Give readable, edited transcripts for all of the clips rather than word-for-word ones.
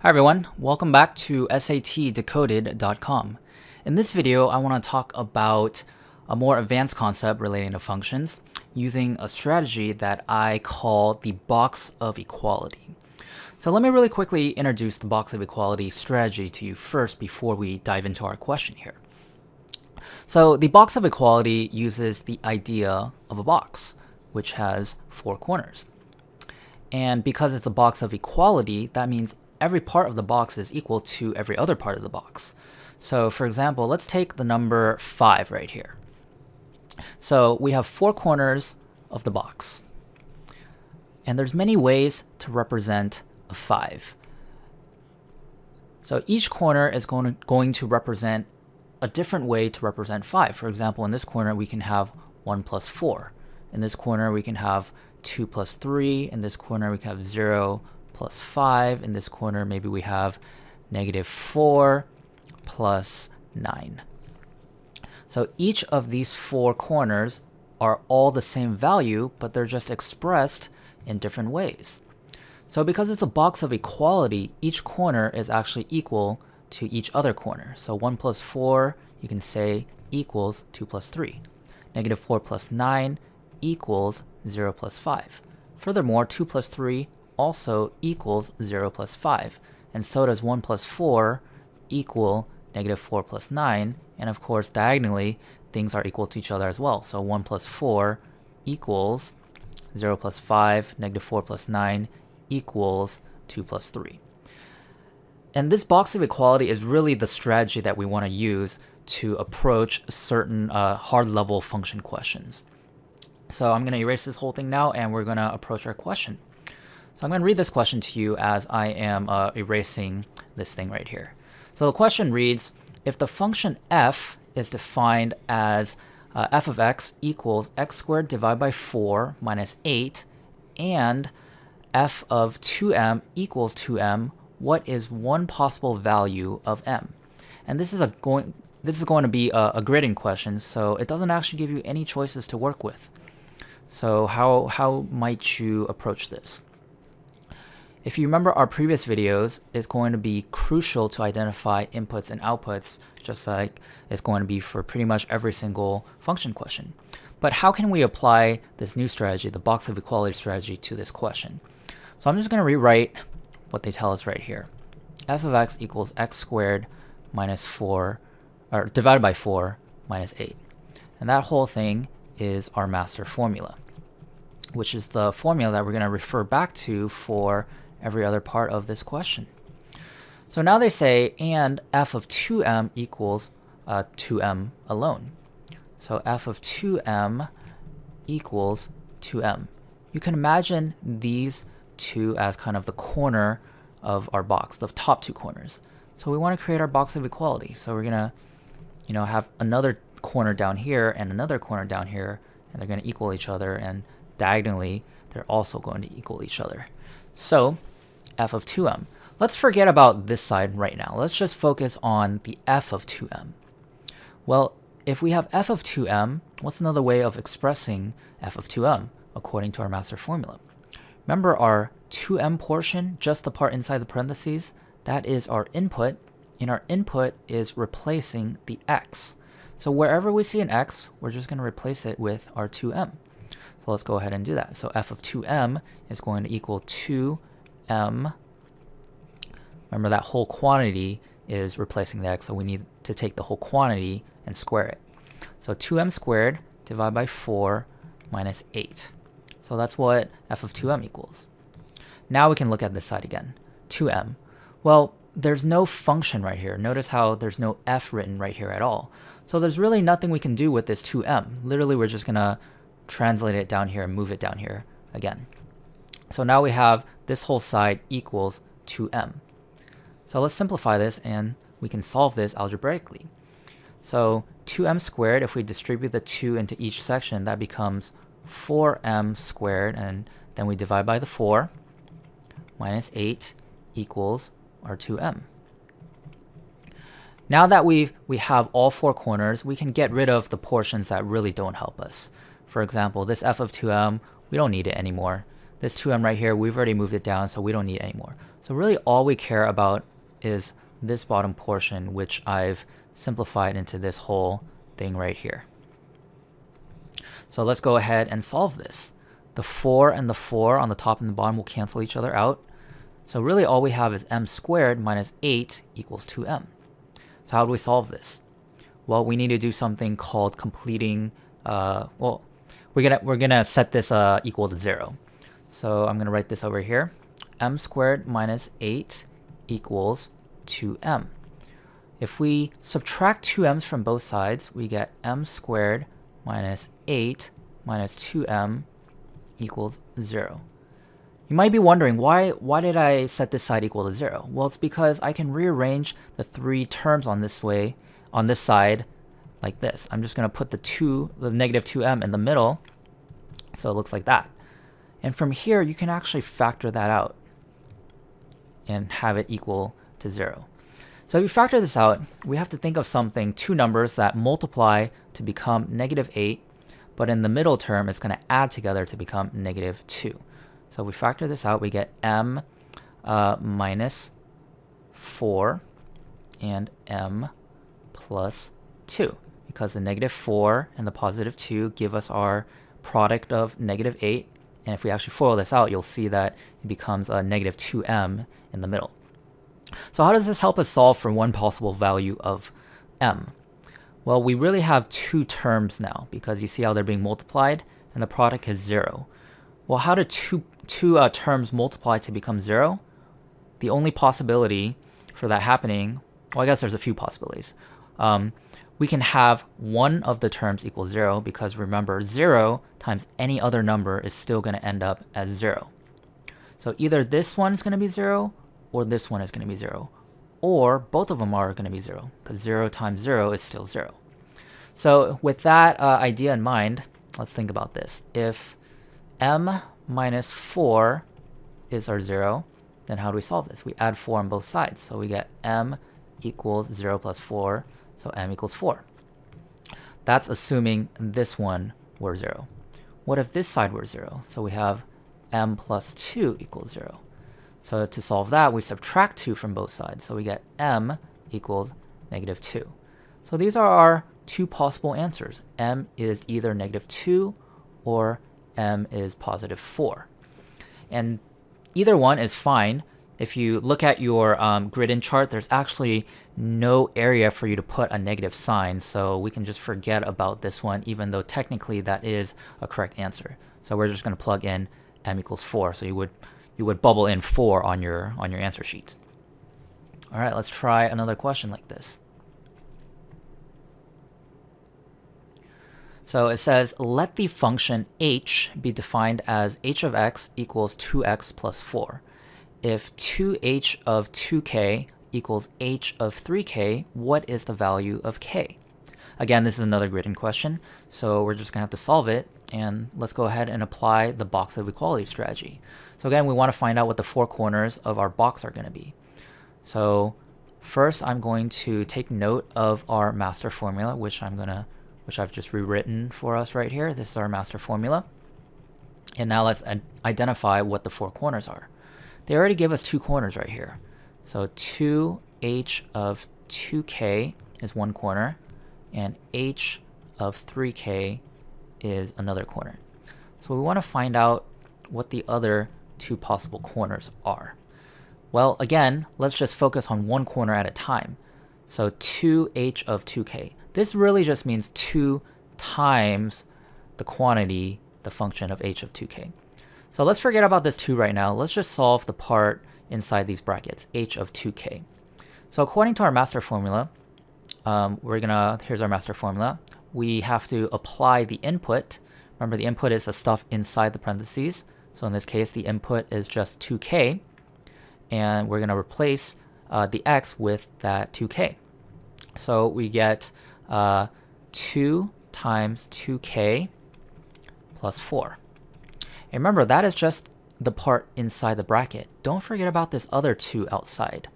Hi everyone, welcome back to SATdecoded.com. In this video, I want to talk about a more advanced concept relating to functions using a strategy that I call the box of equality. So let me really quickly introduce the box of equality strategy to you first before we dive into our question here. So the box of equality uses the idea of a box, which has four corners. And because it's a box of equality, that means every part of the box is equal to every other part of the box. So for example, let's take the number 5 right here. So we have four corners of the box. And there's many ways to represent a 5. So each corner is going to represent a different way to represent 5. For example, in this corner we can have 1 plus 4. In this corner we can have 2 plus 3. In this corner we can have 0 plus 5. In this corner, maybe we have negative 4 plus 9. So each of these four corners are all the same value, but they're just expressed in different ways. So because it's a box of equality, each corner is actually equal to each other corner. So 1 plus 4, you can say, equals 2 plus 3. Negative 4 plus 9 equals 0 plus 5. Furthermore, 2 plus 3 also equals 0 plus 5, and so does 1 plus 4 equal negative 4 plus 9, and of course diagonally things are equal to each other as well. So 1 plus 4 equals 0 plus 5, negative 4 plus 9 equals 2 plus 3. And this box of equality is really the strategy that we want to use to approach certain hard level function questions. So I'm going to erase this whole thing now and we're going to approach our question. So I'm going to read this question to you as I am erasing this thing right here. So the question reads, if the function f is defined as f of x equals x squared divided by 4 minus 8, and f of 2m equals 2m, what is one possible value of m? And this is going to be a gridding question, so it doesn't actually give you any choices to work with. So how might you approach this? If you remember our previous videos, it's going to be crucial to identify inputs and outputs, just like it's going to be for pretty much every single function question. But how can we apply this new strategy, the box of equality strategy, to this question? So I'm just going to rewrite what they tell us right here. F of x equals x squared minus 4, or divided by 4 minus 8. And that whole thing is our master formula, which is the formula that we're going to refer back to for every other part of this question. So now they say, and f of 2m equals 2m alone. So f of 2m equals 2m. You can imagine these two as kind of the corner of our box, the top two corners. So we want to create our box of equality. So we're going to have another corner down here and another corner down here, and they're going to equal each other, and diagonally they're also going to equal each other. So f of 2m. Let's forget about this side right now. Let's just focus on the f of 2m. Well, if we have f of 2m, what's another way of expressing f of 2m according to our master formula? Remember our 2m portion, just the part inside the parentheses, that is our input, and our input is replacing the x. So wherever we see an x, we're just going to replace it with our 2m. So let's go ahead and do that. So f of 2m is going to equal 2m. Remember that whole quantity is replacing the x, so we need to take the whole quantity and square it. So 2m squared divided by 4 minus 8. So that's what f of 2m equals. Now we can look at this side again. 2m. Well, there's no function right here. Notice how there's no f written right here at all. So there's really nothing we can do with this 2m. Literally, we're just going to translate it down here and move it down here again. So now we have this whole side equals 2m. So let's simplify this and we can solve this algebraically. So 2m squared, if we distribute the 2 into each section, that becomes 4m squared, and then we divide by the 4 minus 8 equals our 2m. Now that we have all four corners, we can get rid of the portions that really don't help us. For example, this f of 2m, we don't need it anymore. This 2m right here, we've already moved it down, so we don't need it anymore. So really all we care about is this bottom portion, which I've simplified into this whole thing right here. So let's go ahead and solve this. The 4 and the 4 on the top and the bottom will cancel each other out. So really all we have is m squared minus 8 equals 2m. So how do we solve this? Well, we need to do something called completing, well, we're gonna set this equal to 0. So I'm gonna write this over here. M squared minus 8 equals 2m. If we subtract 2m's from both sides, we get m squared minus 8 minus 2m equals 0. You might be wondering, why did I set this side equal to 0? Well, it's because I can rearrange the 3 terms on this side like this. I'm just going to put the negative 2m in the middle, so it looks like that. And from here, you can actually factor that out and have it equal to 0. So if you factor this out, we have to think of something, 2 numbers that multiply to become negative 8, but in the middle term, it's going to add together to become negative 2. So if we factor this out, we get m minus 4 and m plus 2, because the negative 4 and the positive 2 give us our product of negative 8. And if we actually FOIL this out, you'll see that it becomes a negative 2m in the middle. So how does this help us solve for one possible value of m? Well, we really have 2 terms now, because you see how they're being multiplied, and the product is 0. Well, how do two terms multiply to become 0? The only possibility for that happening, well, I guess there's a few possibilities. We can have one of the terms equal 0, because remember, 0 times any other number is still going to end up as 0. So either this one is going to be 0, or this one is going to be 0. Or both of them are going to be 0, because 0 times 0 is still 0. So with that idea in mind, let's think about this. If m minus 4 is our 0, then how do we solve this? We add 4 on both sides. So we get m equals 0 plus 4, so m equals 4. That's assuming this one were 0. What if this side were 0? So we have m plus 2 equals 0. So to solve that, we subtract 2 from both sides. So we get m equals negative 2. So these are our 2 possible answers. M is either negative 2 or m is positive 4. And either one is fine. If you look at your grid-in chart, there's actually no area for you to put a negative sign. So we can just forget about this one, even though technically that is a correct answer. So we're just going to plug in m equals 4. So you would bubble in 4 on your answer sheet. All right, let's try another question like this. So it says, let the function h be defined as h of x equals 2x plus 4. If 2h of 2k equals h of 3k, what is the value of k? Again, this is another grid-in question, so we're just going to have to solve it. And let's go ahead and apply the box of equality strategy. So again, we want to find out what the 4 corners of our box are going to be. So first, I'm going to take note of our master formula, which I've just rewritten for us right here. This is our master formula. And now let's identify what the 4 corners are. They already give us 2 corners right here. So 2h of 2k is one corner, and h of 3k is another corner. So we want to find out what the other 2 possible corners are. Well, again, let's just focus on one corner at a time. So 2h of 2k. This really just means 2 times the quantity, the function of h of 2k. So let's forget about this 2 right now. Let's just solve the part inside these brackets, h of 2k. So according to our master formula, here's our master formula. We have to apply the input. Remember, the input is the stuff inside the parentheses. So in this case, the input is just 2k. And we're going to replace the x with that 2k. So we get 2 times 2k plus 4. And remember, that is just the part inside the bracket. Don't forget about this other 2 outside.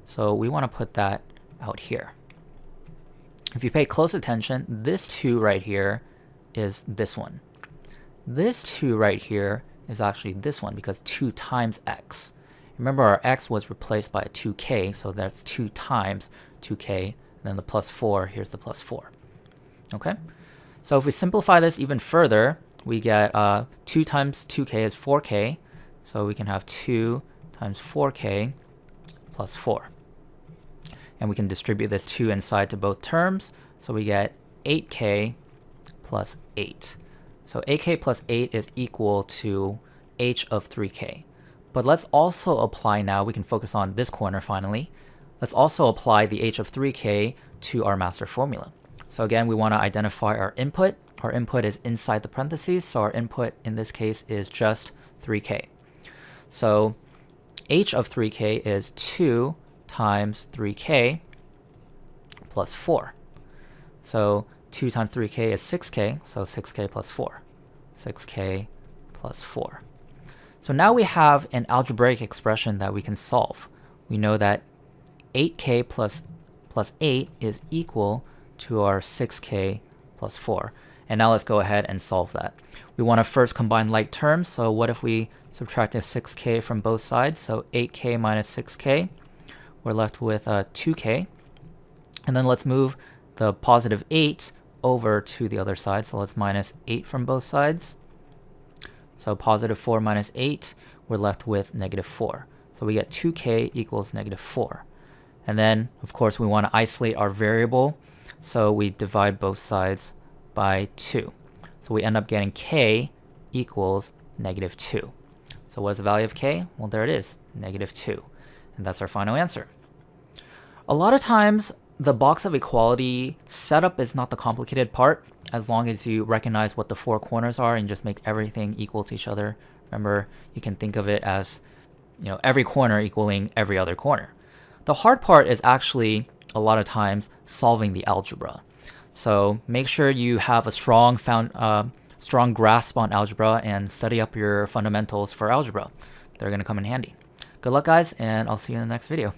So we want to put that out here. If you pay close attention, this 2 right here is this one. This 2 right here is actually this one because 2 times x. Remember our x was replaced by a 2k, so that's 2 times 2k, and then the plus 4, here's the plus 4. Okay? So if we simplify this even further, we get 2 times 2k is 4k, so we can have 2 times 4k plus 4. And we can distribute this 2 inside to both terms, so we get 8k plus 8. So 8k plus 8 is equal to h of 3k. But let's also apply now, we can focus on this corner finally. Let's also apply the h of 3k to our master formula. So again, we want to identify our input. Our input is inside the parentheses, so our input in this case is just 3k. So h of 3k is 2 times 3k plus 4. So 2 times 3k is 6k, so 6k plus 4. 6k plus 4. So now we have an algebraic expression that we can solve. We know that 8k plus 8 is equal to our 6k plus 4. And now let's go ahead and solve that. We want to first combine like terms, so what if we subtract a 6k from both sides? So 8k minus 6k, we're left with 2k. And then let's move the positive 8 over to the other side, so let's minus 8 from both sides. So positive 4 minus 8, we're left with negative 4. So we get 2k equals negative 4. And then, of course, we want to isolate our variable, so we divide both sides by 2. So we end up getting k equals negative 2. So what is the value of k? Well, there it is, negative 2. And that's our final answer. A lot of times, the box of equality setup is not the complicated part, as long as you recognize what the 4 corners are and just make everything equal to each other. Remember, you can think of it as, every corner equaling every other corner. The hard part is actually, a lot of times, solving the algebra. So make sure you have a strong grasp on algebra and study up your fundamentals for algebra. They're going to come in handy. Good luck, guys, and I'll see you in the next video.